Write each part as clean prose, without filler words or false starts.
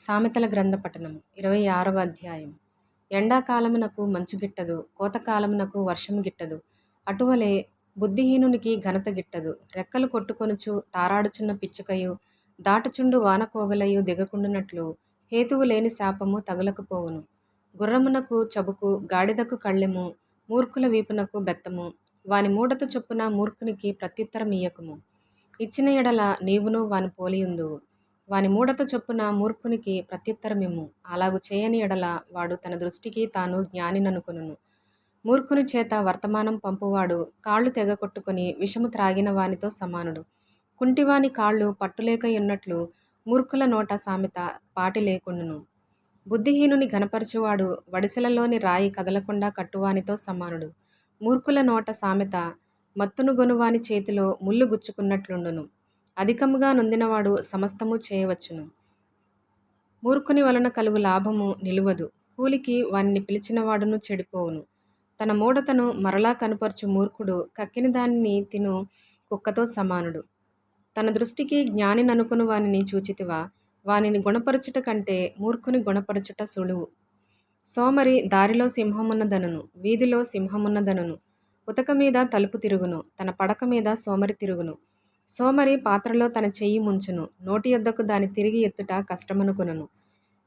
సామెతల గ్రంథ పఠనం 26వ అధ్యాయం. ఎండాకాలమునకు మంచు గిట్టదు, కోతకాలమునకు వర్షం గిట్టదు. అటువలే బుద్ధిహీనునికి ఘనత గిట్టదు. రెక్కలు కొట్టుకొనుచు తారాడుచున్న పిచ్చుకయు దాటుచుండు వానకోవెలయు దిగకుండునట్లు హేతువు లేని శాపము తగులకపోవును. గుర్రమునకు చబుకు, గాడిదకు కళ్ళెము, మూర్ఖుల వీపునకు బెత్తము. వాని మూఢత చొప్పున మూర్ఖునికి ప్రత్యుత్తరమియ్యకుము. ఇచ్చిన ఎడల నీవును వాని పోలియుందువు. వాని మూఢత చొప్పున మూర్ఖునికి ప్రత్యుత్తరమిమ్ము. అలాగు చేయని ఎడల వాడు తన దృష్టికి తాను జ్ఞానిననుకొనును. మూర్ఖుని చేత వర్తమానం పంపువాడు కాళ్ళు తెగకొట్టుకొని విషము త్రాగిన వానితో సమానుడు. కుంటివాని కాళ్ళు పట్టులేకయున్నట్లు మూర్ఖుల నోట సామెత పాటి లేకుండును. బుద్ధిహీనుని ఘనపరచువాడు వడిసెలలోని రాయి కదలకుండా కట్టువానితో సమానుడు. మూర్ఖుల నోట సామెత మత్తును గొనువాని చేతిలో ముళ్ళు గుచ్చుకున్నట్లుండును. అధికముగా నొందినవాడు సమస్తము చేయవచ్చును. మూర్ఖుని వలన కలుగు లాభము నిలువదు. కూలికి వానిని పిలిచినవాడును చెడిపోవును. తన మూఢతను మరలా కనుపరచు మూర్ఖుడు కక్కిన దానిని తిను కుక్కతో సమానుడు. తన దృష్టికి జ్ఞాని ననుకుని వానిని చూచితివా? వానిని గుణపరచుట కంటే మూర్ఖుని గుణపరచుట సులువు. సోమరి దారిలో సింహమున్నదనును, వీధిలో సింహమున్నదనును. ఉతక మీద తలుపు తిరుగును, తన పడక మీద సోమరి తిరుగును. సోమరి పాత్రలో తన చెయ్యి ముంచును, నోటి యొద్దకు దాని తిరిగి ఎత్తుట కష్టమనుకొనును.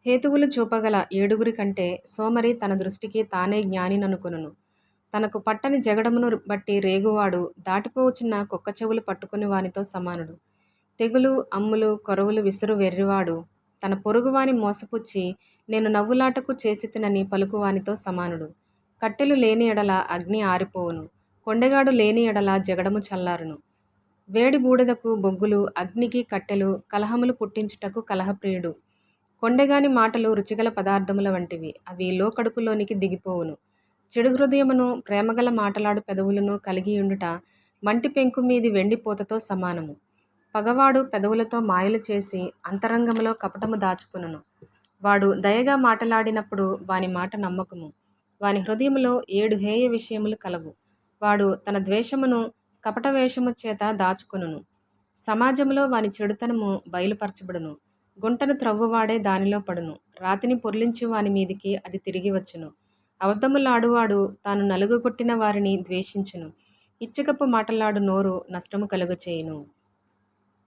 హేతువులు చూపగల 7 కంటే సోమరి తన దృష్టికి తానే జ్ఞానిననుకొనును. తనకు పట్టని జగడమును బట్టి రేగువాడు దాటిపోవుచున్న కుక్క చెవులు పట్టుకుని వానితో సమానుడు. తెగులు, అమ్ములు, కొరవులు విసురు వెర్రివాడు తన పొరుగువాని మోసపుచ్చి నేను నవ్వులాటకు చేసితినని పలుకువానితో సమానుడు. కట్టెలు లేని ఎడల అగ్ని ఆరిపోవును, కొండెగాడు లేని ఎడల జగడము చల్లారును. వేడి బూడిదకు బొగ్గులు, అగ్నికి కట్టెలు, కలహములు పుట్టించుటకు కలహప్రియుడు. కొండెగాని మాటలు రుచిగల పదార్థముల వంటివి, అవి లోకడుపులోనికి దిగిపోవును. చెడు హృదయమును ప్రేమగల మాటలాడు పెదవులను కలిగియుండుట మంటి పెంకు మీది వెండి పూతతో సమానము. పగవాడు పెదవులతో మాయలు చేసి అంతరంగములో కపటము దాచుకునును. వాడు దయగా మాటలాడినప్పుడు వాని మాట నమ్మకము. వాని హృదయములో 7 హేయ విషయములు కలవు. వాడు తన ద్వేషమును కపట వేషము చేత దాచుకొనును. సమాజములో వాని చెడుతనము బయలుపరచబడును. గుంటను త్రవ్వువాడే దానిలో పడును. రాతిని పొర్లించి వాని మీదికి అది తిరిగి వచ్చును. అబద్ధములాడువాడు తాను నలుగుగొట్టిన వారిని ద్వేషించును. ఇచ్చకపు మాటలాడు నోరు నష్టము కలుగచేయును.